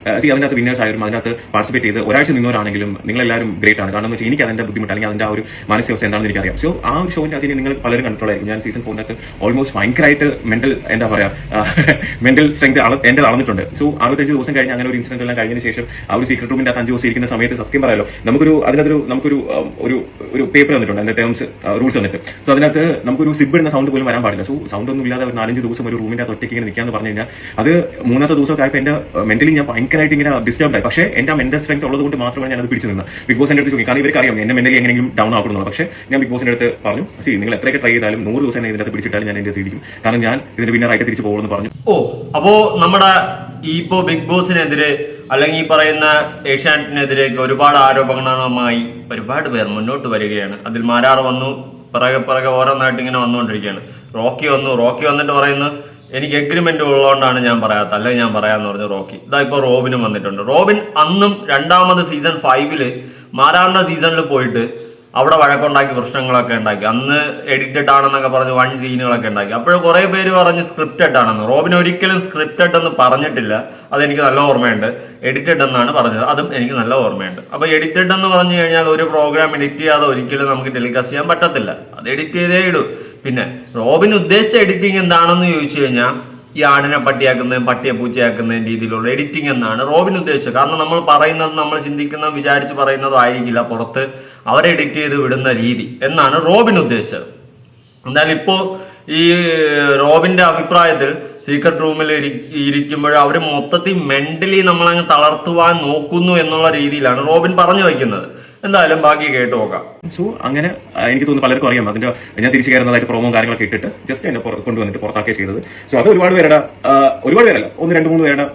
അതിനകത്ത് വിന്നേഴ്സ് ആയാലും അതിനകത്ത് പാർട്ടിസിപ്പേറ്റ് ചെയ്ത് ഒരാഴ്ച നിന്നവരാണെങ്കിലും നിങ്ങളെല്ലാവരും ഗ്രേറ്റ് ആണ്. കാരണം എന്ന് വെച്ചാൽ എനിക്ക് അതിന്റെ ബുദ്ധിമുട്ട് അല്ലെങ്കിൽ അതിന്റെ ആ ഒരു മാനസികാവസ്ഥ എന്താണെന്ന് എനിക്കറിയാം. സോ ആ ഒരു ഷോന്റെ അതിന് നിങ്ങൾ പലരും കണ്ടിട്ടുള്ളതായിരിക്കും. ഞാൻ സീസൺ 4 ഓൾമോസ്റ്റ് ഭയങ്കരമായിട്ട് മെന്റൽ മെന്റൽ സ്ട്രെങ്ത് എന്റെ അളന്നിട്ടുണ്ട്. സോ 65 ദിവസം കഴിഞ്ഞ് അങ്ങനെ ഒരു ഇൻസിഡന്റ് എല്ലാം കഴിഞ്ഞതിന് ശേഷം ആ ഒരു സീക്രട്ട് റൂമിന്റെ 5 ദിവസം ഇരിക്കുന്ന സമയത്ത് സത്യം പറയാലോ നമുക്കൊരു പേപ്പർ തന്നിട്ടുണ്ട്, അതിന്റെ ടേംസ് റൂൾസ് വന്നിട്ട്. സോ അതിനകത്ത് നമുക്കൊരു സിബ് ഇടുന്ന സൗണ്ട് പോലും വരാൻ പാടില്ല. സോ സൗണ്ട് ഒന്നും ഇല്ലാതെ ഒരു 4-5 ദിവസം ഒരു റൂമിന്റെ അകത്ത് ഒറ്റയ്ക്ക് ഇങ്ങനെ നിൽക്കാന്ന് പറഞ്ഞു കഴിഞ്ഞാൽ അത് 3ാമത്തെ ദിവസമൊക്കെ ആയപ്പോൾ എന്റെ മെന്റലി ഞാൻ ഭയങ്കരമായിട്ട് ഇങ്ങനെ ഡിസ്റ്റർബ് ആയി. പക്ഷേ എന്റെ മെന്റൽ സ്ട്രെങ്ത് ഉള്ളത് കൊണ്ട് മാത്രമാണ് ഞാൻ അത് പിടിച്ചു നിന്ന് ബിഗ് ബോസിന്റെ അടുത്ത് ചോദിക്കും. കാരണം ഇവർക്ക് അറിയാം എന്നെ മെന്റലി എങ്ങനെയും ഡൗൺ ആക്കണമെന്നുള്ളത്. പക്ഷേ ഞാൻ ബിഗ് ബോസിന്റെ അടുത്ത് പറഞ്ഞു, നിങ്ങൾ എത്രയൊക്കെ ട്രൈ ചെയ്താലും 100 ദിവസം ഇതിന്റെ അകത്ത് പിടിച്ചിട്ടാലും ഞാൻ എന്റെ തിരിക്കും, കാരണം ഞാൻ ഇതിന്റെ വിന്നറായിട്ട് തിരിച്ചു പോകുമെന്ന് പറഞ്ഞു. അപ്പോ നമ്മുടെ ഇപ്പോ ബിഗ് ബോസിനെതിരെ അല്ലെങ്കിൽ ഈ പറയുന്ന ഏഷ്യാനെറ്റിനെതിരെ ഒരുപാട് ആരോപണങ്ങളുമായി ഒരുപാട് പേർ മുന്നോട്ട് വരികയാണ്. അതിൽ മാരാർ വന്നു, പിറകെ ഓരോന്നായിട്ട് ഇങ്ങനെ വന്നുകൊണ്ടിരിക്കുകയാണ്. റോക്കി വന്നിട്ട് പറയുന്നത് എനിക്ക് എഗ്രിമെന്റ് ഉള്ളതുകൊണ്ടാണ് ഞാൻ പറയാത്ത, അല്ലെങ്കിൽ ഞാൻ പറയാന്ന് പറഞ്ഞു റോക്കി. ഇതാ ഇപ്പൊ റോബിനും വന്നിട്ടുണ്ട്. റോബിൻ അന്നും 2ാമത് സീസൺ 5 മാരാറിന്റെ സീസണിൽ പോയിട്ട് അവിടെ വഴക്കുണ്ടാക്കി പ്രശ്നങ്ങളൊക്കെ ഉണ്ടാക്കി. അന്ന് എഡിറ്റഡ് ആണെന്നൊക്കെ പറഞ്ഞ് 1 സീനുകളൊക്കെ ഉണ്ടാക്കി. അപ്പോൾ കുറെ പേര് പറഞ്ഞ് സ്ക്രിപ്റ്റഡ് ആണെന്ന്. റോബിൻ ഒരിക്കലും സ്ക്രിപ്റ്റഡ് എന്ന് പറഞ്ഞിട്ടില്ല, അതെനിക്ക് നല്ല ഓർമ്മയുണ്ട്. എഡിറ്റഡ് എന്നാണ് പറഞ്ഞത്, അതും എനിക്ക് നല്ല ഓർമ്മയുണ്ട്. അപ്പൊ എഡിറ്റഡ് എന്ന് പറഞ്ഞു കഴിഞ്ഞാൽ ഒരു പ്രോഗ്രാം എഡിറ്റ് ചെയ്യാതെ ഒരിക്കലും നമുക്ക് ടെലികാസ്റ്റ് ചെയ്യാൻ പറ്റത്തില്ല, അത് എഡിറ്റ് ചെയ്തേ ഇടൂ. പിന്നെ റോബിൻ ഉദ്ദേശിച്ച എഡിറ്റിംഗ് എന്താണെന്ന് ചോദിച്ചു കഴിഞ്ഞാൽ ഈ ആടിനെ പട്ടിയാക്കുന്നതും പട്ടിയെ പൂച്ചയാക്കുന്നതും രീതിയിലുള്ള എഡിറ്റിംഗ് എന്നാണ് റോബിൻ ഉദ്ദേശിച്ചത്. കാരണം നമ്മൾ പറയുന്നത്, നമ്മൾ ചിന്തിക്കുന്നത് വിചാരിച്ച് പറയുന്നതും ആയിരിക്കില്ല പുറത്ത് അവരെ എഡിറ്റ് ചെയ്ത് വിടുന്ന രീതി എന്നാണ് റോബിൻ ഉദ്ദേശിച്ചത്. എന്തായാലും ഇപ്പോ ഈ റോബിന്റെ അഭിപ്രായത്തിൽ സീക്രട്ട് റൂമിൽ ഇരിക്കുമ്പോൾ അവർ മൊത്തത്തിൽ മെന്റലി നമ്മളങ്ങ് തളർത്തുവാൻ നോക്കുന്നു എന്നുള്ള രീതിയിലാണ് റോബിൻ പറഞ്ഞു വയ്ക്കുന്നത്. എന്തായാലും ബാക്കി കേട്ട് നോക്കാം. സോ അങ്ങനെ എനിക്ക് തോന്നുന്നു പലർക്കും അറിയാം അതിന്റെ ഞാൻ തിരിച്ചു കയറുന്നതായിട്ട് പ്രോമോ കാര്യങ്ങളൊക്കെ ഇട്ടിട്ട് ജസ്റ്റ് എന്നെ കൊണ്ടുവന്നിട്ട് പുറത്താക്കുകയാണ് ചെയ്തത്. സോ അത് ഒരുപാട് പേരല്ല, 1-2-3 പേരുടെ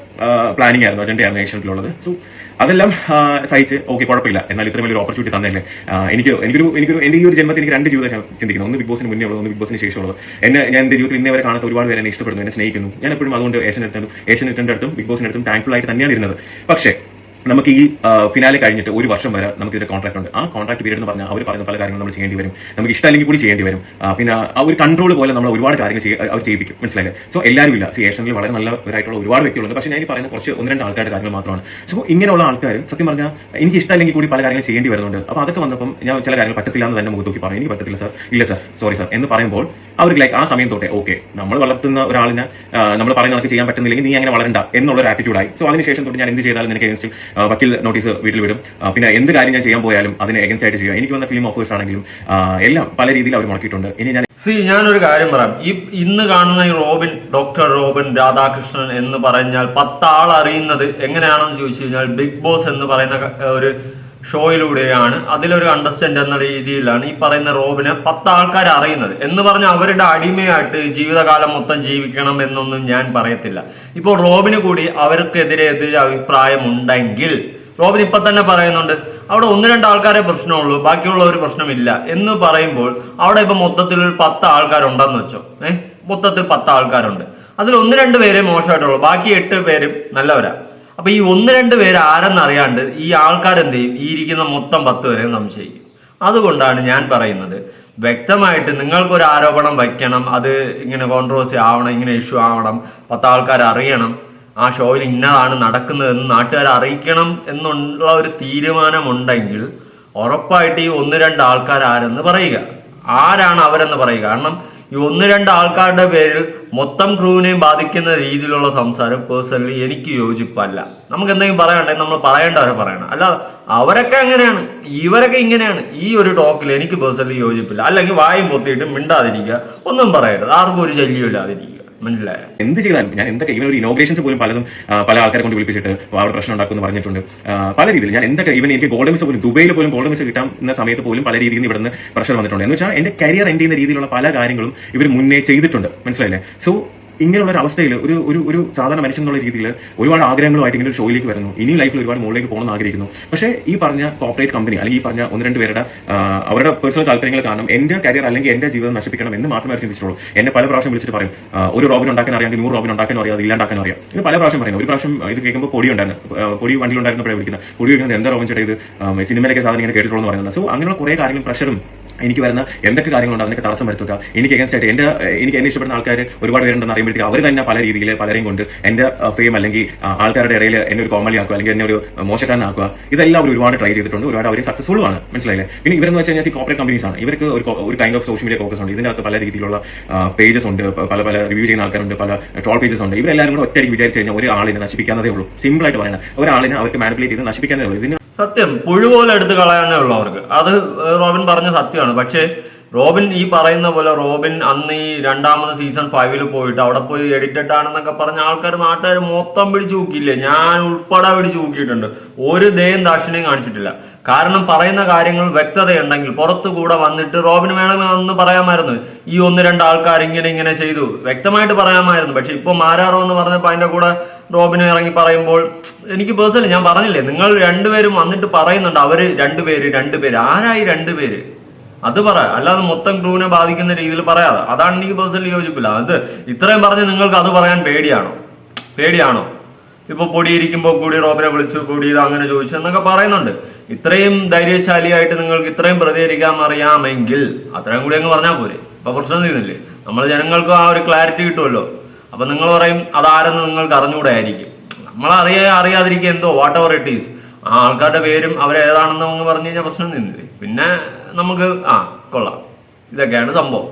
പ്ലാനിങ് ആയിരുന്നു, അജണ്ടയായിരുന്നു ഏഷ്യനിലുള്ളത്. സോ അതെല്ലാം സഹിച്ച് ഓക്കെ കുഴപ്പമില്ല, എന്നാൽ ഇത്രയും വലിയൊരു ഓപ്പർച്യൂണിറ്റി തന്നല്ലേ. എനിക്കൊരു എന്റെ ഈ ഒരു ജന്മത്തിൽ എനിക്ക് 2 ജീവിതം ചിന്തിക്കുന്നത്, ഒന്ന് ബിഗ് ബോസിന് മുന്നേ ഉള്ളത്, ഒന്ന് ബിഗ് ബോസിന് ശേഷമുള്ളത്. ഞാൻ എന്റെ ജീവിതത്തിൽ ഇന്നേ വരെ കാണാത്ത ഒരുപാട് പേരെ എന്നെ ഇഷ്ടപ്പെടുന്നു, എന്നെ സ്നേഹിക്കുന്നു. ഞാൻ എപ്പോഴും അതുകൊണ്ട് ഏഷ്യനെറ്റിന്റെ അടുത്തും ബിഗ് ബോസിന്റെ അടുത്തും താങ്ക്ഫുൾ ആയിട്ട് തന്നെയാണ് ഇരുന്നത്. പക്ഷേ നമുക്ക് ഈ ഫിനാലെ കഴിഞ്ഞിട്ട് 1 വർഷം വരെ നമുക്ക് ഇതിന്റെ കോൺട്രാക്ട് ഉണ്ട്. ആ കോൺട്രാക്ട് പീരീഡ് എന്ന് പറഞ്ഞാൽ അവർ പറയുന്ന പല കാര്യങ്ങളും നമ്മൾ ചെയ്യേണ്ടി വരും, നമുക്ക് ഇഷ്ടമല്ലെങ്കിൽ കൂടി ചെയ്യേണ്ടി വരും. പിന്നെ ആ ഒരു കൺട്രോൾ പോലെ നമ്മൾ ഒരുപാട് കാര്യങ്ങൾ അവർ ചെയ്യിപ്പിക്കും, മനസ്സിലായില്ലേ. സോ എല്ലാവരും ഇല്ല, ഏഷ്യനിൽ വളരെ നല്ലവരായിട്ടുള്ള ഒരുപാട് വ്യക്തികളുണ്ട്. പക്ഷേ ഞാൻ ഈ പറയുന്ന കുറച്ച് 1-2 ആൾക്കാരുടെ കാര്യങ്ങൾ മാത്രമാണ്. സോ ഇങ്ങനെയുള്ള ആൾക്കാർ സത്യം പറഞ്ഞാൽ എനിക്ക് ഇഷ്ടമല്ലെങ്കിൽ കൂടി പല കാര്യങ്ങൾ ചെയ്യേണ്ടി വരുന്നുണ്ട്. അപ്പോൾ അതൊക്കെ വന്നപ്പം ഞാൻ ചില കാര്യങ്ങൾ പറ്റത്തില്ല എന്ന് തന്നെ മുഖത്ത് നോക്കി പറയും, എനിക്ക് പറ്റത്തില്ല സാർ, ഇല്ല സാർ, സോറി സാർ എന്ന് പറയുമ്പോൾ അവർക്ക് ലൈക്ക് ആ സമയം തൊട്ടേ ഓക്കെ നമ്മൾ വളർത്തുന്ന ഒരാളിനെ നമ്മൾ പറയുന്നതൊക്കെ ചെയ്യാൻ പറ്റുന്നില്ലെങ്കിൽ നീ അങ്ങനെ വളരണ്ട എന്നുള്ളൊരു ആറ്റിറ്റ്യൂഡായി. സോ അതിനുശേഷം തൊട്ട് ഞാൻ എന്ത് ചെയ്താലും നിനക്ക് അഗേൻസ്റ്റ് വക്കീൽ നോട്ടീസ് വീട്ടിൽ വിടും. പിന്നെ എന്ത് കാര്യം ഞാൻ ചെയ്യാൻ പോയാലും അതിന് അഗേൻസ്റ്റ് ആയിട്ട് ചെയ്യുക. എനിക്ക് വന്ന ഫിലിം ഓഫേഴ്സ് ആണെങ്കിലും എല്ലാം പല രീതിയിൽ അവർ മുടക്കിയിട്ടുണ്ട്. ഇനി ഞാനൊരു കാര്യം പറയാം. ഇന്ന് കാണുന്ന ഈ ഡോക്ടർ റോബിൻ രാധാകൃഷ്ണൻ എന്ന് പറഞ്ഞാൽ 10 ആൾ അറിയുന്നത് എങ്ങനെയാണെന്ന് ചോദിച്ചു കഴിഞ്ഞാൽ ബിഗ് ബോസ് എന്ന് പറയുന്ന ഒരു ഷോയിലൂടെയാണ്. അതിലൊരു കണ്ടസ്റ്റന്റ് എന്ന രീതിയിലാണ് ഈ പറയുന്ന റോബിനെ 10 ആൾക്കാർ അറിയുന്നത്. എന്ന് പറഞ്ഞാൽ അവരുടെ അടിമയായിട്ട് ജീവിതകാലം മൊത്തം ജീവിക്കണം എന്നൊന്നും ഞാൻ പറയത്തില്ല. ഇപ്പോൾ റോബിന് കൂടി അവർക്കെതിരെ അഭിപ്രായം ഉണ്ടെങ്കിൽ റോബിൻ ഇപ്പൊ തന്നെ പറയുന്നുണ്ട് അവിടെ 1-2 ആൾക്കാരെ പ്രശ്നമുള്ളൂ, ബാക്കിയുള്ള ഒരു പ്രശ്നമില്ല എന്ന് പറയുമ്പോൾ അവിടെ ഇപ്പൊ മൊത്തത്തിൽ ഒരു 10 ആൾക്കാരുണ്ടെന്ന് വെച്ചോ. മൊത്തത്തിൽ 10 ആൾക്കാരുണ്ട്, അതിൽ 1-2 പേരെ മോശമായിട്ടുള്ളൂ, ബാക്കി 8 പേരും നല്ലവരാ. അപ്പൊ ഈ 1-2 പേര് ആരെന്നറിയാണ്ട് ഈ ആൾക്കാരെന്ത് ചെയ്യും, ഈ ഇരിക്കുന്ന മൊത്തം 10 പേരെയും സംശയിക്കും. അതുകൊണ്ടാണ് ഞാൻ പറയുന്നത് വ്യക്തമായിട്ട് നിങ്ങൾക്കൊരു ആരോപണം വയ്ക്കണം, അത് ഇങ്ങനെ കോൺട്രവേഴ്സി ആവണം, ഇങ്ങനെ ഇഷ്യൂ ആവണം, 10 ആൾക്കാർ അറിയണം, ആ ഷോയിൽ ഇന്നതാണ് നടക്കുന്നതെന്ന് നാട്ടുകാരെ അറിയിക്കണം എന്നുള്ള ഒരു തീരുമാനമുണ്ടെങ്കിൽ ഉറപ്പായിട്ട് ഈ 1-2 ആൾക്കാർ ആരെന്ന് പറയുക, ആരാണ് അവരെന്ന് പറയുക. കാരണം ഈ 1-2 ആൾക്കാരുടെ പേരിൽ മൊത്തം ക്രൂവിനെയും ബാധിക്കുന്ന രീതിയിലുള്ള സംസാരം പേഴ്സണലി എനിക്ക് യോജിപ്പല്ല. നമുക്ക് എന്തെങ്കിലും പറയണ്ടെങ്കിൽ നമ്മൾ പറയേണ്ടവരെ പറയണം, അല്ല അവരൊക്കെ അങ്ങനെയാണ് ഇവരൊക്കെ ഇങ്ങനെയാണ്. ഈ ഒരു ടോക്കിൽ എനിക്ക് പേഴ്സണലി യോജിപ്പില്ല. അല്ലെങ്കിൽ വായും പൊത്തിയിട്ട് മിണ്ടാതിരിക്കുക, ഒന്നും പറയരുത്, ആർക്കും ഒരു ശല്യം ഇല്ലാതിരിക്കുക, മനസ്സിലായോ. എന്ത് ചെയ്താലും ഞാൻ എന്തൊക്കെ ഇവൻ ഒരു ഇനോഗ്രേഷൻസ് പോലും പല ആൾക്കാരെ കൊണ്ട് വിളിപ്പിച്ചിട്ട് അവിടെ പ്രശ്നം ഉണ്ടാക്കുമെന്ന് പറഞ്ഞിട്ടുണ്ട്. പല രീതിയിൽ ഞാൻ എന്തൊക്കെ എനിക്ക് ഗോൾഡ് മെഡൽസ് പോലും ദുബൈയിൽ പോലും ഗോൾഡ് മെഡൽസ് കിട്ടാവുന്ന സമയത്ത് പോലും പല രീതിയിൽ ഇവിടുന്ന് പ്രഷർ വന്നിട്ടുണ്ട്. എന്ന് വെച്ചാൽ എന്റെ കരിയർ എൻഡ് ചെയ്യുന്ന രീതിയിലുള്ള പല കാര്യങ്ങളും ഇവർ മുന്നേ ചെയ്തിട്ടുണ്ട്, മനസ്സിലായില്ലേ. സോ ഇങ്ങനെയുള്ള ഒരു അവസ്ഥയിൽ ഒരു സാധാരണ മനുഷ്യൻ എന്നുള്ള രീതിയിൽ ഒരുപാട് ആഗ്രഹങ്ങളുമായിട്ട് ഇങ്ങനെ ഒരു ഷോയിലേക്ക് വരുന്നു. ഇനിയും ലൈഫിൽ ഒരുപാട് മുകളിലേക്ക് പോകണമെന്ന് ആഗ്രഹിക്കുന്നു. പക്ഷേ ഈ പറഞ്ഞ കോർപ്പറേറ്റ് കമ്പനി അല്ലെങ്കിൽ ഈ പറഞ്ഞ 1-2 പേരുടെ അവരുടെ താല്പര്യങ്ങൾ കാരണം എന്റെ കരിയർ അല്ലെങ്കിൽ എന്റെ ജീവിതം നശിപ്പിക്കണം എന്ന് മാത്രമേ ചിന്തിച്ചിട്ടുള്ളൂ. എന്നെ പല പ്രാവശ്യം വിളിച്ചിട്ട് പറയും ഒരു റോബിൻ ഉണ്ടാക്കാൻ അറിയാം, 100 റോബിൻ ഉണ്ടാക്കാൻ അറിയാം, ഇല്ലാണ്ടാക്കാൻ അറിയാം. ഇത് പല പ്രാവശ്യം പറയുന്നത്. ഒരു പ്രാവശ്യം ഇത് കേൾക്കുമ്പോൾ പൊടി വണ്ടിയിലുണ്ടായിരുന്നപ്പോഴേ വിളിക്കുന്നത്, പൊടി വിളിക്കുന്നത് എന്താ റോബിൻ ചേട്ടാ ഇത് സിനിമയിലേക്ക് സാധനം ഇങ്ങനെ കേട്ടിട്ടുള്ളൂ എന്ന് പറയുന്നത്. സോ അങ്ങനെയുള്ള കുറേ കാര്യങ്ങളും പ്രഷറും എനിക്ക് വരുന്ന എന്തൊക്കെ കാര്യങ്ങളുണ്ട് അതിനൊക്കെ തടസ്സം വരുത്തുക. എനിക്ക് അഗേൻസ്റ്റ് ആയിട്ട് എന്നെ ഇഷ്ടപ്പെടുന്ന ആൾക്കാർ ഒരുപാട് പേരുണ്ടെന്ന് അറിയുമ്പോൾ കഴിയുമ്പോഴത്തേക്ക് അവർ തന്നെ പല രീതിയിൽ പലരെയും കൊണ്ട് എന്റെ ഫെയിം അല്ലെങ്കിൽ ആൾക്കാരുടെ ഇടയിൽ എന്നെ ഒരു കോമഡി ആക്കുക അല്ലെങ്കിൽ എന്നെ ഒരു മോശക്കാരനാക്കുക, ഇതെല്ലാം അവർ ഒരുപാട് ട്രൈ ചെയ്തിട്ടുണ്ട്, ഒരുപാട് അവർ സക്സസ്ഫുൾ ആണ്, മനസ്സിലായില്ലേ. പിന്നെ ഇവരെന്ന് വെച്ച് കഴിഞ്ഞാൽ കോർപ്പറേറ്റ് കമ്പനീസ് ആണ്, ഇവർക്ക് ഒരു kind of social media focus ഉണ്ട്. ഇതിനകത്ത് പല രീതിയിലുള്ള പേജസ് ഉണ്ട്, പല റിവ്യൂ ചെയ്യുന്ന ആൾക്കാരുണ്ട്, പല ട്രോൾ പേജസ് ഉണ്ട്. ഇവരെല്ലാവരും കൂടെ ഒറ്റയ്ക്ക് വിചാരിച്ചു കഴിഞ്ഞാൽ ഒരു ആളിനെ നശിപ്പിക്കാനതേ ഉള്ളൂ. സിമ്പിൾ ആയിട്ട് പറയുന്നത്, ഒരാളിനെ അവർക്ക് മാനിപ്പുലേറ്റ് ചെയ്ത് നശിപ്പിക്കാനേ ഉള്ളൂ. ഇതിന് സത്യം പുഴു പോലെ എടുത്ത് കളയാനേ ഉള്ളൂ അവർക്ക്. അത് റോബിൻ പറഞ്ഞ സത്യമാണ്. പക്ഷേ റോബിൻ ഈ പറയുന്ന പോലെ റോബിൻ അന്ന് ഈ രണ്ടാമത് സീസൺ 5 പോയിട്ട് അവിടെ പോയി എഡിറ്റഡ് ആണെന്നൊക്കെ പറഞ്ഞ നാട്ടുകാർ മൊത്തം പിടിച്ചു നോക്കിയില്ലേ? ഞാൻ ഉൾപ്പെടെ പിടിച്ചു നോക്കിയിട്ടുണ്ട്. ഒരു ദയം ദാക്ഷിണ്യം കാണിച്ചിട്ടില്ല. കാരണം പറയുന്ന കാര്യങ്ങൾ വ്യക്തതയുണ്ടെങ്കിൽ പുറത്തു കൂടെ വന്നിട്ട് റോബിന് വേണമെങ്കിൽ അന്ന് പറയാമായിരുന്നു, ഈ 1-2 ആൾക്കാർ ഇങ്ങനെ ചെയ്തു, വ്യക്തമായിട്ട് പറയാമായിരുന്നു. പക്ഷെ ഇപ്പൊ മാരാറോ എന്ന് പറഞ്ഞപ്പോൾ അതിന്റെ കൂടെ റോബിന് ഇറങ്ങി പറയുമ്പോൾ എനിക്ക് പേഴ്സണലി, ഞാൻ പറഞ്ഞില്ലേ, നിങ്ങൾ രണ്ടുപേരും വന്നിട്ട് പറയുന്നുണ്ട് അവര് രണ്ടുപേര് ആരായി 2 പേര്, അത് പറ, അല്ലാതെ മൊത്തം ക്രൂവിനെ ബാധിക്കുന്ന രീതിയിൽ പറയാതെ. അതാണ് എനിക്ക് പേഴ്സണലി യോജിപ്പില്ല. അത് ഇത്രയും പറഞ്ഞ് നിങ്ങൾക്ക് അത് പറയാൻ പേടിയാണോ? ഇപ്പൊ പൊടിയിരിക്കുമ്പോൾ കൂടി റോബിനെ വിളിച്ചു, പൊടി ഇത് അങ്ങനെ ചോദിച്ചു എന്നൊക്കെ പറയുന്നുണ്ട്. ഇത്രയും ധൈര്യശാലിയായിട്ട് നിങ്ങൾക്ക് ഇത്രയും പ്രതികരിക്കാൻ അറിയാമെങ്കിൽ അത്രയും കൂടി അങ്ങ് പറഞ്ഞാൽ പോരെ. ഇപ്പൊ പ്രശ്നം തീരുന്നില്ലേ? നമ്മൾ ജനങ്ങൾക്ക് ആ ഒരു ക്ലാരിറ്റി കിട്ടുമല്ലോ. അപ്പൊ നിങ്ങൾ പറയും അതാരെന്ന് നിങ്ങൾക്ക് അറിഞ്ഞുകൂടായിരിക്കും. അറിയാതിരിക്കുക എന്തോ വാട്ട് എവർ ഇറ്റ് ഈസ്, ആ ആൾക്കാരുടെ പേരും അവരേതാണെന്ന് അങ്ങ് പറഞ്ഞു കഴിഞ്ഞാൽ പ്രശ്നം തീരുന്നില്ലേ? പിന്നെ നമുക്ക് കൊള്ളാം, ഇതൊക്കെയാണ് സംഭവം.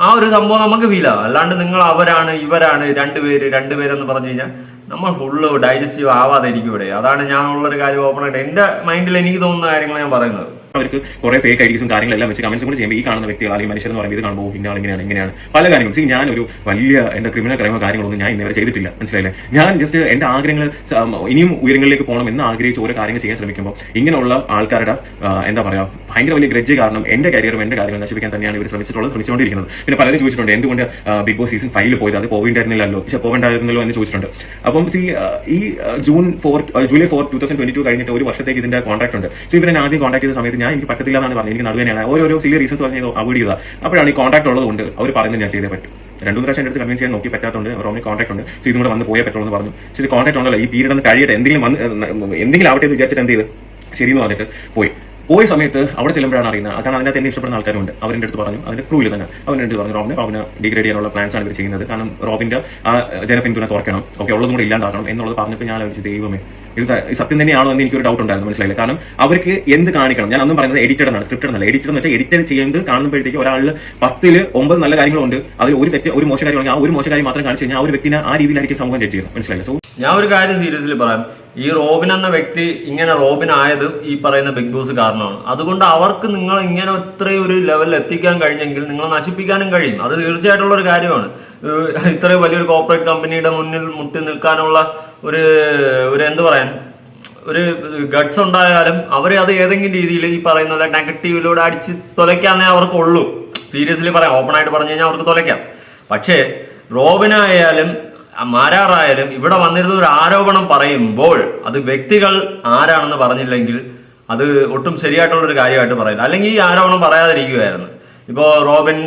ആ ഒരു സംഭവം നമുക്ക് ഫീലാവും. അല്ലാണ്ട് നിങ്ങൾ അവരാണ് ഇവരാണ് രണ്ടുപേരെന്ന് പറഞ്ഞു കഴിഞ്ഞാൽ നമ്മൾ ഫുള്ള് ഡൈജസ്റ്റീവ് ആവാതെ ഇരിക്കും ഇവിടെ. അതാണ് ഞാനുള്ളൊരു കാര്യം ഓപ്പണായിട്ട് എൻ്റെ മൈൻഡിൽ എനിക്ക് തോന്നുന്ന കാര്യങ്ങൾ ഞാൻ പറയുന്നത്. അവർക്ക് കുറെ ഫേക്ക് ഐഡീസും കാര്യങ്ങളെല്ലാം വെച്ച് കമന്റ്സ് കൂടെ ചെയ്യുമ്പോൾ ഈ കാണുന്ന വ്യക്തികൾ അല്ലെങ്കിൽ മനുഷ്യർ എന്ന് പറയുമ്പോൾ ഇത് കാണുമ്പോൾ ഇന്ന ഇങ്ങനെയാണ് പല കാര്യങ്ങളും. ഞാനൊരു വലിയ എന്റെ ക്രിമിനൽ ക്രൈമോ കാര്യങ്ങളൊന്നും ഞാൻ ഇന്നേവരെ ചെയ്തിട്ടില്ല, മനസ്സിലായില്ലേ. ഞാൻ ജസ്റ്റ് എന്റെ ആഗ്രഹങ്ങൾ ഇനിയും ഉയരങ്ങളിലേക്ക് പോകണം എന്ന് ആഗ്രഹിച്ച് ഓരോ കാര്യങ്ങൾ ചെയ്യാൻ ശ്രമിക്കുമ്പോൾ ഇങ്ങനെയുള്ള ആൾക്കാരുടെ എന്താ പറയാ ഭയങ്കര വലിയ ഗ്രഡ്ജ് കാരണം എന്റെ കരിയറും എന്റെ കാര്യങ്ങൾ നശിപ്പിക്കാൻ തന്നെയാണ് ഇവർ ശ്രമിച്ചുകൊണ്ടിരിക്കുന്നത്. പിന്നെ പലരും ചോദിച്ചിട്ടുണ്ട് എന്തുകൊണ്ട് ബിഗ് ബോസ് സീസൺ 5 പോയത്, അത് പോകേണ്ടായിരുന്നല്ലോ എന്ന് ചോദിച്ചിട്ടുണ്ട്. അപ്പം ഈ ജൂലൈ 4, 2022 കഴിഞ്ഞിട്ട് ഒരു വർഷത്തേക്ക് ഇതിന്റെ കോൺട്രാക്ട് ഉണ്ട്. സോ ഇവരെ ആദ്യം കോൺടാക്ട് ചെയ്ത സമയത്ത് എനിക്ക് പറ്റത്തില്ല എന്നാണ് പറഞ്ഞത്. എനിക്ക് നടുവേനെയാണ് ഓരോ സിലി റീസൺസ് പറഞ്ഞത് അവോയ്ഡ് ചെയ്താൽ. അപ്പോഴാണ് ഈ കോൺട്രാക്ട് ഉള്ളതുകൊണ്ട് അവർ പറയുന്നത് ഞാൻ ചെയ്തേ പറ്റും. 2-3 പ്രാവശ്യം എൻ്റെ അടുത്ത് കൺവിൻസ് ചെയ്യാൻ നോക്കി, പറ്റാത്തതുകൊണ്ട് റോമിന് കോൺട്രാക്ട് ഉണ്ട്, സോ ഇതും കൂടെ വന്ന് പോയേ പറ്റുള്ളൂ എന്ന് പറഞ്ഞു. ശരി, കോൺട്രാക്ട് ഉണ്ടല്ലോ, ഈ പീരീഡ് ഒന്ന് കഴിയട്ടെ, എന്തെങ്കിലും ആവട്ടെ എന്ന് വിചാരിച്ചിട്ട് എന്ത് ചെയ്ത് ശരിയെന്ന് പറഞ്ഞിട്ട് പോയ സമയത്ത് അവിടെ ചെല്ലുമ്പോഴാണ് അറിയുന്നത്. കാരണം അതിനകത്ത് എന്നെ ഇഷ്ടപ്പെടുന്ന ആൾക്കാരുണ്ട്. അവരുടെ അടുത്ത് പറഞ്ഞു, അതിന്റെ ക്രൂവിൽ തന്നെ അവരുടെ അടുത്ത് പറഞ്ഞു റോബിനെ ഡിഗ്രേഡ് ചെയ്യാനുള്ള പ്ലാൻസ് ആണ് ഇവർ ചെയ്യുന്നത്. കാരണം റോബിന്റെ ആ ജനപിന്തുണ കുറയ്ക്കണം, ഉള്ളതും കൂടെ ഇല്ലാണ്ടാക്കണം എന്നുള്ളത് പറഞ്ഞപ്പോൾ ഞാൻ വിളിച്ച് ദൈവമേ ഇത് സത്യം തന്നെയാണോ എന്ന് എനിക്കൊരു ഡൗട്ട് ഉണ്ടായിരുന്നു, മനസ്സിലായില്ല. കാരണം അവർക്ക് എന്ത് കാണിക്കണം, ഞാൻ അന്നും പറയുന്നത് എഡിറ്റഡ് ആണ്, സ്ക്രിപ്റ്റഡ് അല്ല. എഡിറ്റഡ് എന്ന് വെച്ചാൽ എഡിറ്റഡ് ചെയ്യുന്നത് കാണുമ്പോഴത്തേക്ക് ഒരാളിൽ 10-9 നല്ല കാര്യങ്ങളുണ്ട്, അതിൽ ഒരു മോശകാര്യമാണെങ്കിൽ ആ ഒരു മോശകാര്യം മാത്രം കാണിച്ചു കഴിഞ്ഞാൽ ആ ഒരു വ്യക്തിനെ ആ രീതിയിലായിരിക്കും സമൂഹം ജഡ്ജ് ചെയ്യുന്നത്, മനസ്സിലായില്ല. സോ ഞാൻ ഒരു കാര്യം സീരിയസ്ലി പറയാം, ഈ റോബിൻ എന്ന വ്യക്തി ഇങ്ങനെ റോബിൻ ആയത് ഈ പറയുന്ന ബിഗ് ബോസ് കാരണമാണ്. അതുകൊണ്ട് അവർക്ക് നിങ്ങൾ ഇങ്ങനെ ഇത്രയും ഒരു ലെവലിൽ എത്തിക്കാൻ കഴിഞ്ഞെങ്കിൽ നിങ്ങളെ നശിപ്പിക്കാനും കഴിയും. അത് തീർച്ചയായിട്ടുള്ള ഒരു കാര്യമാണ്. ഇത്രയും വലിയൊരു കോർപ്പറേറ്റ് കമ്പനിയുടെ മുന്നിൽ മുട്ടി നിൽക്കാനുള്ള ഒരു എന്ത് പറയാൻ ഒരു ഗട്ട്സ് ഉണ്ടായാലും അവരെ അത് ഏതെങ്കിലും രീതിയിൽ ഈ പറയുന്ന പോലെ നെഗറ്റീവിലൂടെ അടിച്ച് തുലയ്ക്കാന്നേ അവർക്കുള്ളൂ. സീരിയസ്ലി പറയാം, ഓപ്പൺ ആയിട്ട് പറഞ്ഞു കഴിഞ്ഞാൽ അവർക്ക് തുലയ്ക്കാം. പക്ഷേ റോബിനായാലും മാരാറായാലും ഇവിടെ വന്നിരുന്ന ഒരു ആരോപണം പറയുമ്പോൾ അത് വ്യക്തികൾ ആരാണെന്ന് പറഞ്ഞില്ലെങ്കിൽ അത് ഒട്ടും ശരിയായിട്ടുള്ളൊരു കാര്യമായിട്ട് പറയില്ല. അല്ലെങ്കിൽ ഈ ആരോപണം പറയാതിരിക്കുകയായിരുന്നു. ഇപ്പോൾ റോബിൻ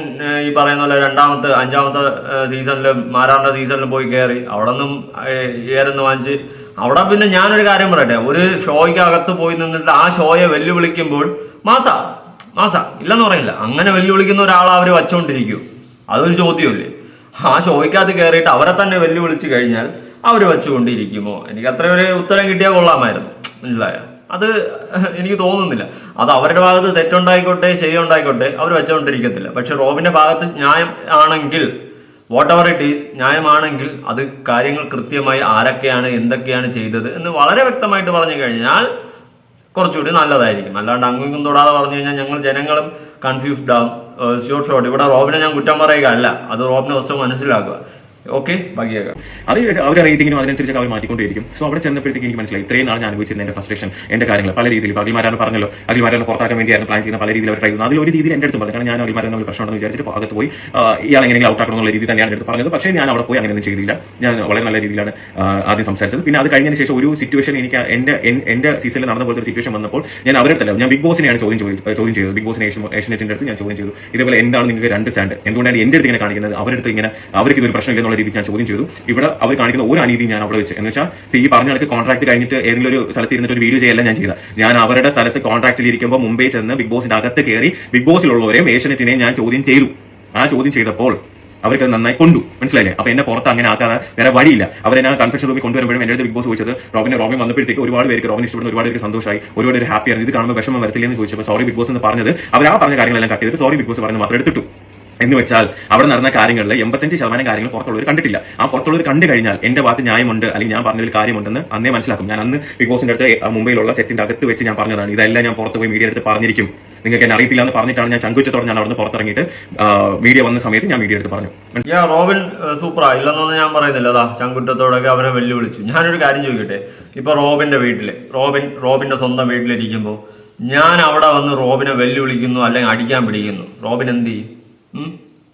ഈ പറയുന്ന പോലെ 5-ാമത്തെ സീസണിലും മാരാറിന്റെ സീസണിലും പോയി കയറി അവിടെ നിന്നും ഏരെന്ന് വാങ്ങിച്ച് അവിടെ പിന്നെ ഞാനൊരു കാര്യം പറയട്ടെ, ഒരു ഷോയ്ക്ക് അകത്ത് പോയി നിന്നിട്ട് ആ ഷോയെ വെല്ലുവിളിക്കുമ്പോൾ മാസ ഇല്ലെന്ന് പറയില്ല, അങ്ങനെ വെല്ലുവിളിക്കുന്ന ഒരാളെ അവർ വച്ചുകൊണ്ടിരിക്കും. അതൊരു ചോദ്യമല്ലേ? ആ ഷോയ്ക്കകത്ത് കയറിയിട്ട് അവരെ തന്നെ വെല്ലുവിളിച്ച് കഴിഞ്ഞാൽ അവർ വെച്ചുകൊണ്ടിരിക്കുമോ? എനിക്ക് അത്ര ഒരു ഉത്തരം കിട്ടിയാൽ കൊള്ളാമായിരുന്നു, മനസ്സിലായോ? അത് എനിക്ക് തോന്നുന്നില്ല. അത് അവരുടെ ഭാഗത്ത് തെറ്റുണ്ടായിക്കോട്ടെ ശരിയുണ്ടായിക്കോട്ടെ അവർ വെച്ചുകൊണ്ടിരിക്കത്തില്ല. പക്ഷെ റോബിന്റെ ഭാഗത്ത് ന്യായം ആണെങ്കിൽ, വാട്ട് എവർ ഇറ്റ് ഈസ്, ന്യായമാണെങ്കിൽ അത് കാര്യങ്ങൾ കൃത്യമായി ആരൊക്കെയാണ് എന്തൊക്കെയാണ് ചെയ്തത് എന്ന് വളരെ വ്യക്തമായിട്ട് പറഞ്ഞു കഴിഞ്ഞാൽ കുറച്ചുകൂടി നല്ലതായിരിക്കും. അല്ലാണ്ട് അങ്ങും തൊടാതെ പറഞ്ഞു കഴിഞ്ഞാൽ ഞങ്ങൾ ജനങ്ങളും കൺഫ്യൂസ്ഡ് ആവും. ഷോർട്ട് ഇവിടെ റോബിനെ ഞാൻ കുറ്റം പറയുക അല്ല, അത് റോബിനെ വസ്തു മനസ്സിലാക്കുക. ഓക്കെ, ബാക്കിയാക്കാം. അത് അവരുടെ റേറ്റിംഗിനും അതിനനുസരിച്ച് അവർ മാറ്റിക്കൊണ്ടിരിക്കും. സോ അവിടെ ചെന്നപ്പോഴത്തേക്ക് എനിക്ക് മനസ്സിലായി ഇത്രയും നാൾ ഞാൻ അനുഭവിച്ചിരുന്ന എന്റെ ഫ്രസ്ട്രേഷൻ, എന്റെ കാര്യങ്ങൾ പല രീതിയിൽ അഖിൽമാരാണ് പറഞ്ഞല്ലോ, അഖിൽമാരാണ് പുറത്താക്കാൻ വേണ്ടിയായിരുന്നു പ്ലാൻ ചെയ്യുന്ന പല രീതിയിൽ അവർ ട്രൈ ചെയ്യുന്നത്. അതിലൊരു രീതിയിൽ എന്റെ അടുത്ത് പറഞ്ഞു. കാരണം ഞാൻ അഖിൽമാരെന്നുള്ള പ്രശ്നമുണ്ടെന്ന് വിചാരിച്ചിട്ട് ഭാഗത്ത് പോയി ഇയാൾ എങ്ങനെയെങ്കിലും ഔട്ട് ആക്കണം എന്നുള്ള രീതി തന്നെയാണ് എടുത്ത് പറഞ്ഞത്. പക്ഷേ ഞാൻ അവിടെ പോയി അങ്ങനെയൊന്നും ചെയ്തില്ല. ഞാൻ വളരെ നല്ല രീതിയിലാണ് ആദ്യം സംസാരിച്ചത്. പിന്നെ അത് കഴിഞ്ഞതിന് ശേഷം ഒരു സിറ്റുവേഷൻ എനിക്ക് എന്റെ സീസണിൽ നടന്ന പോലത്തെ ഒരു സിറ്റുവേഷൻ വന്നപ്പോൾ ഞാൻ അവരുടെ ഞാൻ ബിഗ് ബോസിനെയാണ് ചോദ്യം ചെയ്തത്. ബിഗ് ബോസിനെ ഏഷ്യനെറ്റിന്റെ അടുത്ത് ഞാൻ ചോദ്യം ചെയ്തു, ഇതേപോലെ എന്താണ് നിങ്ങൾക്ക് 2 സ്റ്റാൻഡ്, എന്തുകൊണ്ടാണ് എന്റെ അടുത്ത് ഇങ്ങനെ കാണിക്കുന്നത്, അവരുടെ അടുത്ത് ഇങ്ങനെ അവർക്ക് ഇതൊരു പ്രശ്നമില്ല എന്നുള്ള രീതിയിൽ ഞാൻ ചോദ്യം ചെയ്തു. ഇവിടെ അവർ കാണിക്കുന്ന ഒരു അനീതി ഞാൻ അവിടെ വെച്ച്, എന്ന് വെച്ചാൽ ഈ പറഞ്ഞ കണക്ക് കോൺട്രാക്ട് കഴിഞ്ഞിട്ട് ഏതെങ്കിലും ഒരു സ്ഥലത്ത് ഇരുന്നിട്ട് ഒരു വീഡിയോ ചെയ്യല്ല ഞാൻ ചെയ്ത. ഞാൻ അവരുടെ സ്ഥലത്ത് കോൺട്രാക്റ്റിൽ ഇരിക്കുമ്പോൾ മുംബൈ ചെന്ന് ബിഗ് ബോസിന്റെ അകത്ത് കയറി ബിഗ് ബോസിലുള്ളവരെയും ഏഷ്യനെറ്റിനെയും ഞാൻ ചോദ്യം ചെയ്തു. ആ ചോദ്യം ചെയ്തപ്പോൾ അവർക്ക് നന്നായി കൊണ്ടു, മനസ്സിലായില്ലേ? അപ്പൊ എന്നെ പുറത്ത് അങ്ങനെ ആക്കാതെ വേറെ വഴിയില്ല. അവരെന്നെ കൺഫെഷൻ റൂമിൽ കൊണ്ടുവരുമ്പോഴും എന്റെ അടുത്ത് ബിഗ് ബോസ് ചോദിച്ചത് റോബിൻ വന്നപ്പോഴത്തേക്ക് ഒരുപാട് പേർക്ക് റോബിൻ ഇഷ്ടപ്പെടുന്ന ഒരുപാട് പേർക്ക് സന്തോഷമായി, ഒരുപാട് പേര് ഹാപ്പി ആയിരുന്നു. ഇത് കാണുമ്പോൾ വിഷമം വരത്തില്ല എന്ന് ചോദിച്ചപ്പോൾ സോറി ബിഗ് ബോസ് എന്ന് പറഞ്ഞത് അവർ ആ പറഞ്ഞ കാര്യങ്ങളെല്ലാം കട്ട് ചെയ്തിട്ട് സോറി ബിഗ് ബോസ് പറഞ്ഞ് മാത്രം എടുത്തിട്ടു. എന്ന് വെച്ചാൽ അവിടെ നടന്ന കാര്യങ്ങളിൽ 85% കാര്യങ്ങൾ പുറത്തുള്ളവർ കണ്ടിട്ടില്ല. ആ പുറത്തുള്ളവർ കണ്ടു കഴിഞ്ഞാൽ എന്റെ ഭാഗത്ത് ന്യായമുണ്ട് അല്ലെങ്കിൽ ഞാൻ പറഞ്ഞതിൽ കാര്യമുണ്ടെന്ന് അന്നേ മനസ്സിലാക്കും. ഞാൻ അന്ന് ബിഗ് ബോസിന്റെ അടുത്ത് മുംബൈയിലുള്ള സെറ്റിന്റെ അകത്ത് വെച്ച് ഞാൻ പറഞ്ഞതാണ്, ഇതെല്ലാം ഞാൻ പുറത്ത് പോയി മീഡിയ അടുത്ത് പറഞ്ഞിരിക്കും, നിങ്ങൾക്ക് എന്നെ അറിയത്തില്ല എന്ന് പറഞ്ഞിട്ടാണ് ഞാൻ ചങ്കുറ്റത്തോടെ ഞാൻ അവിടെ പുറത്തിറങ്ങിയിട്ട് മീഡിയ വന്ന സമയത്ത് ഞാൻ മീഡിയ അടുത്ത് പറഞ്ഞു. റോബിൻ സൂപ്പറാ, ഇല്ലെന്നൊന്നും ഞാൻ പറയുന്നില്ല. അതാ ചങ്കുറ്റത്തോടൊക്കെ അവരെ വെല്ലുവിളിച്ചു. ഞാനൊരു കാര്യം ചോദിക്കട്ടെ, ഇപ്പൊ റോബിന്റെ വീട്ടില് റോബിന്റെ സ്വന്തം വീട്ടിലിരിക്കുമ്പോൾ ഞാൻ അവിടെ വന്ന് റോബിനെ വെല്ലുവിളിക്കുന്നു അല്ലെങ്കിൽ അടിക്കാൻ പിടിക്കുന്നു, റോബിൻ എന്ത് ചെയ്യും?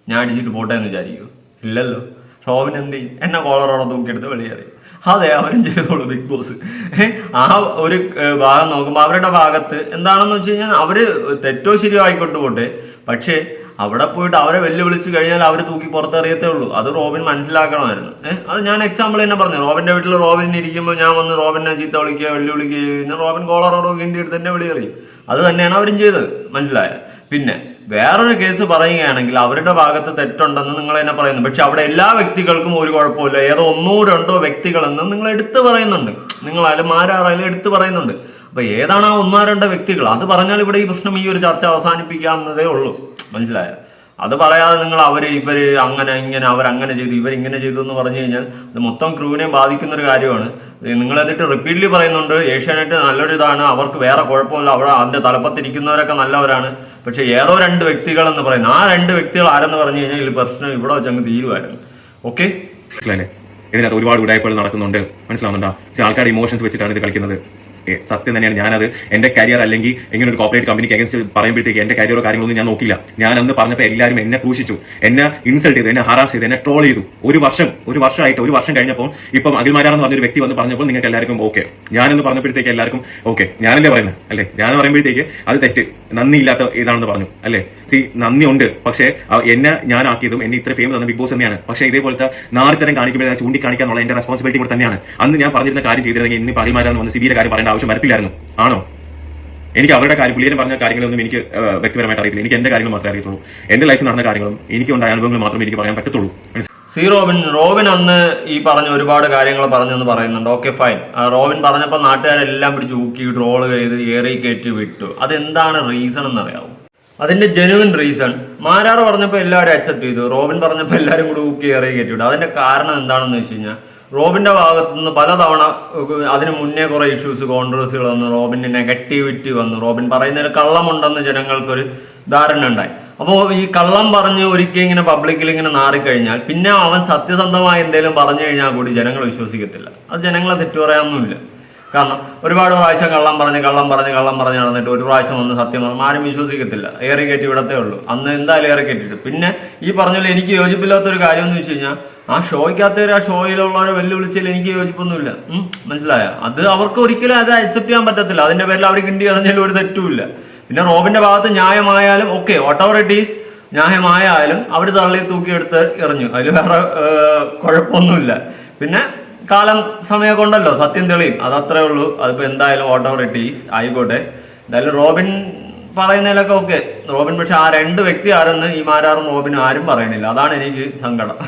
ഞാൻ അടിച്ചിട്ട് പോട്ടെ എന്ന് വിചാരിക്കൂ? ഇല്ലല്ലോ. റോബിൻ എന്ത് ചെയ്യും? എന്നെ കോളറോടെ തൂക്കിയെടുത്ത് വെളിയേറി. അതെ, അവരും ചെയ്തോളൂ ബിഗ് ബോസ്. ആ ഒരു ഭാഗം നോക്കുമ്പോൾ അവരുടെ ഭാഗത്ത് എന്താണെന്ന് വെച്ച് കഴിഞ്ഞാൽ അവര് തെറ്റോ ശരിയോ ആയിക്കോട്ട് പോട്ടെ, പക്ഷേ അവിടെ പോയിട്ട് അവരെ വെല്ലുവിളിച്ച് കഴിഞ്ഞാൽ അവർ തൂക്കി പുറത്തെറിയത്തേ ഉള്ളൂ. അത് റോബിൻ മനസ്സിലാക്കണമായിരുന്നു. അത് ഞാൻ എക്സാമ്പിൾ തന്നെ പറഞ്ഞു. റോബിന്റെ വീട്ടിൽ റോബിൻ ഇരിക്കുമ്പോൾ ഞാൻ വന്ന് റോബിനെ ചീത്ത വിളിക്കുക വെല്ലുവിളിക്കുക കഴിഞ്ഞാൽ റോബിൻ കോളറോടോ വേണ്ടി എടുത്ത് തന്നെ വെളിയേറി. അത് തന്നെയാണ് അവരും ചെയ്തത്, മനസ്സിലായ? പിന്നെ വേറൊരു കേസ് പറയുകയാണെങ്കിൽ അവരുടെ ഭാഗത്ത് തെറ്റുണ്ടെന്ന് നിങ്ങൾ തന്നെ പറയുന്നു, പക്ഷെ അവിടെ എല്ലാ വ്യക്തികൾക്കും ഒരു കുഴപ്പമില്ല, ഏതോ 1-2 വ്യക്തികളെന്ന് നിങ്ങൾ എടുത്തു പറയുന്നുണ്ട്, നിങ്ങളായാലും ആരായാലും എടുത്തു പറയുന്നുണ്ട്. അപ്പൊ ഏതാണ് ആ 1-2 വ്യക്തികൾ? അത് പറഞ്ഞാൽ ഇവിടെ ഈ പ്രശ്നം, ഈ ഒരു ചർച്ച അവസാനിപ്പിക്കാവുന്നതേ ഉള്ളൂ, മനസ്സിലായോ? അത് പറയാതെ നിങ്ങൾ ഇവര് അങ്ങനെ ഇങ്ങനെ അവരങ്ങനെ ചെയ്തു ഇവരിങ്ങനെ ചെയ്തു എന്ന് പറഞ്ഞു കഴിഞ്ഞാൽ അത് മൊത്തം ക്രൂവിനെ ബാധിക്കുന്ന ഒരു കാര്യമാണ്. നിങ്ങൾ എന്നിട്ട് റിപ്പീറ്റ്ലി പറയുന്നുണ്ട് ഏഷ്യാനെറ്റ് നല്ലൊരു ഇതാണ്, അവർക്ക് വേറെ കുഴപ്പമില്ല, അവിടെ അതിന്റെ തലപ്പത്തിരിക്കുന്നവരൊക്കെ നല്ലവരാണ്, പക്ഷെ ഏതോ 2 വ്യക്തികൾ എന്ന് പറയുന്നത് ആ 2 വ്യക്തികൾ ആരെന്ന് പറഞ്ഞു കഴിഞ്ഞാൽ ഈ പ്രശ്നം ഇവിടെ വെച്ചങ്ങ് തീരുമായിരുന്നു. ഓക്കെ, ഇതിനകത്ത് ഒരുപാട് ഉടായ്പകൾ നടക്കുന്നുണ്ട്, മനസ്സിലാവുന്നുണ്ടോ? ആൾക്കാരുടെ ഇമോഷൻസ് വെച്ചിട്ടാണ് ഇത് കളിക്കുന്നത്. സത്യം തന്നെയാണ്. ഞാനത് എന്റെ കരിയർ അല്ലെങ്കിൽ ഇങ്ങനെ ഒരു കോർപ്പറേറ്റ് കമ്പനിക്ക് അഗൻസ്റ്റ് പറയുമ്പോഴത്തേക്ക് എന്റെ കരിയറോ കാര്യങ്ങളൊന്നും ഞാൻ നോക്കില്ല. ഞാൻ അന്ന് പറഞ്ഞപ്പോൾ എല്ലാവരും എന്നെ ക്രൂശിച്ചു, എന്നെ ഇൻസൾട്ട് ചെയ്തു, എന്നെ ഹറാസ് ചെയ്തു, എന്നെ ട്രോൾ ചെയ്തു. ഒരു വർഷം കഴിഞ്ഞപ്പോൾ ഇപ്പം അഖിൽമാരാന്ന് പറഞ്ഞൊരു വ്യക്തി വന്ന് പറഞ്ഞപ്പോൾ നിങ്ങൾക്ക് എല്ലാവർക്കും ഓക്കെ, ഞാനെന്ന് പറഞ്ഞപ്പോഴത്തേക്ക് എല്ലാവർക്കും ഓക്കെ, ഞാനല്ലേ പറയുന്നത് അല്ലേ? ഞാൻ പറയുമ്പോഴത്തേക്ക് അത് തെറ്റ്, നന്ദി ഇല്ലാത്ത ഇതാണെന്ന് പറഞ്ഞു അല്ലേ? നന്ദി ഉണ്ട്, പക്ഷേ എന്നെ ഞാനാക്കിയതും എന്നെ ഇത്ര ഫേമസ് തന്ന ബിഗ് ബോസ് തന്നെയാണ്. പക്ഷേ ഇതേപോലത്തെ നാറിത്തരം കാണിക്കുമ്പോൾ ചൂണ്ടിക്കാണിക്കാനുള്ള എന്റെ റെസ്പോൺസിബിലിറ്റി കൂടെ തന്നെയാണ്. അന്ന് ഞാൻ പറഞ്ഞിരുന്ന കാര്യം ചെയ്തിരുന്നെങ്കിൽ ഇന്ന് അഖിൽമാരാന്ന് വന്ന് സിബിയുടെ കാര്യം പറയേണ്ട ആവശ്യം വരത്തില്ലായിരുന്നു. ആണോ? എനിക്ക് അവരുടെ കാര്യം, പുള്ളിയെ പറഞ്ഞ കാര്യങ്ങളൊന്നും എനിക്ക് വ്യക്തിപരമായിട്ട് അറിയില്ല. എനിക്ക് എന്റെ കാര്യങ്ങൾ മാത്രമേ അറിയത്തുള്ളൂ. എന്റെ ലൈഫിൽ നടന്ന കാര്യങ്ങളും എനിക്കുണ്ടായ അനുഭവങ്ങൾ മാത്രമേ എനിക്ക് പറയാൻ പറ്റത്തുള്ളൂ. റോബിൻ അന്ന് ഈ പറഞ്ഞ ഒരുപാട് കാര്യങ്ങൾ പറഞ്ഞെന്ന് പറയുന്നുണ്ട്. Okay, fine. റോബിൻ പറഞ്ഞപ്പോൾ നാട്ടുകാരെല്ലാം പിടിച്ച് ഊക്കി ട്രോള് ചെയ്ത് ഏറി കയറ്റി വിട്ടു. അതെന്താണ് റീസൺ എന്നറിയാവും? അതിന്റെ ജെനുവിൻ റീസൺ മാരാർ പറഞ്ഞപ്പോൾ എല്ലാവരും അക്സെപ്റ്റ് ചെയ്തു, റോബിൻ പറഞ്ഞപ്പോൾ എല്ലാവരും കൂടി ഊക്കി ഏറി കയറ്റി വിട്ടു. അതിന്റെ കാരണം എന്താണെന്ന് വെച്ച് കഴിഞ്ഞാൽ റോബിന്റെ ഭാഗത്തു നിന്ന് പലതവണ അതിന് മുന്നേ കുറെ ഇഷ്യൂസ് കോൺട്രവേഴ്സികൾ വന്നു, റോബിന്റെ നെഗറ്റിവിറ്റി വന്നു, റോബിൻ പറയുന്നതിൽ കള്ളമുണ്ടെന്ന് ജനങ്ങൾക്കൊരു ധാരണ ഉണ്ടായി. അപ്പോൾ ഈ കള്ളം പറഞ്ഞ് ഒരിക്കൽ ഇങ്ങനെ പബ്ലിക്കിൽ ഇങ്ങനെ നാറിക്കഴിഞ്ഞാൽ പിന്നെ അവൻ സത്യസന്ധമായി എന്തെങ്കിലും പറഞ്ഞു കഴിഞ്ഞാൽ കൂടി ജനങ്ങൾ വിശ്വസിക്കത്തില്ല. അത് ജനങ്ങളെ തെറ്റു പറയാനൊന്നുമില്ല. കാരണം ഒരുപാട് പ്രാവശ്യം കള്ളം പറഞ്ഞ് നടന്നിട്ട് ഒരു പ്രാവശ്യം വന്ന് സത്യം പറഞ്ഞു ആരും വിശ്വസിക്കത്തില്ല, ഏറി കയറ്റി വിടത്തേ ഉള്ളൂ. അന്ന് എന്തായാലും ഏറി കയറ്റിട്ട് പിന്നെ ഈ പറഞ്ഞാൽ എനിക്ക് യോജിപ്പില്ലാത്തൊരു കാര്യം എന്ന് വെച്ച് കഴിഞ്ഞാൽ ആ ഷോയ്ക്കകത്തവർ ആ ഷോയിലുള്ളവരെ വെല്ലുവിളിച്ചാൽ എനിക്ക് യോജിപ്പൊന്നുമില്ല, മനസ്സിലായ? അത് അവർക്ക് ഒരിക്കലും അത് അക്സെപ്റ്റ് ചെയ്യാൻ പറ്റത്തില്ല. അതിന്റെ പേരിൽ അവർ കിണ്ടി എറിഞ്ഞാലും ഒരു തെറ്റുമില്ല. പിന്നെ റോബിന്റെ ഭാഗത്ത് ന്യായമായാലും okay, whatever it is, ന്യായമായാലും അവർ തള്ളി തൂക്കിയെടുത്ത് എറിഞ്ഞു, അതിൽ വേറെ കുഴപ്പമൊന്നുമില്ല. പിന്നെ കാലം സമയം കൊണ്ടല്ലോ സത്യം തെളിയും, അതത്രേ ഉള്ളൂ. അതിപ്പോ എന്തായാലും വാട്ട് എവർ ഇറ്റ് ഈസ് ആയിക്കോട്ടെ. എന്തായാലും റോബിൻ പറയുന്നതിലൊക്കെ ഓക്കെ. റോബിൻ പക്ഷെ ആ 2 വ്യക്തി ആരെന്ന് ഈ മാരാറും റോബിനും ആരും പറയണില്ല. അതാണ് എനിക്ക് സങ്കടം.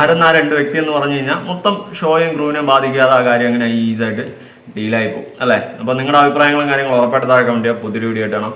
ആരെന്ന് ആ 2 വ്യക്തി എന്ന് പറഞ്ഞു കഴിഞ്ഞാൽ മൊത്തം ഷോയും ക്രൂവിനെയും ബാധിക്കാതെ ആ കാര്യം അങ്ങനെ ഈസായിട്ട് ഡീലായി പോകും അല്ലേ? അപ്പൊ നിങ്ങളുടെ അഭിപ്രായങ്ങളും കാര്യങ്ങളും ഉറപ്പായിട്ട് താഴെ കമന്റ് ചെയ്യുക. പുതിയൊരു വീഡിയോ ആയിട്ടാണ്.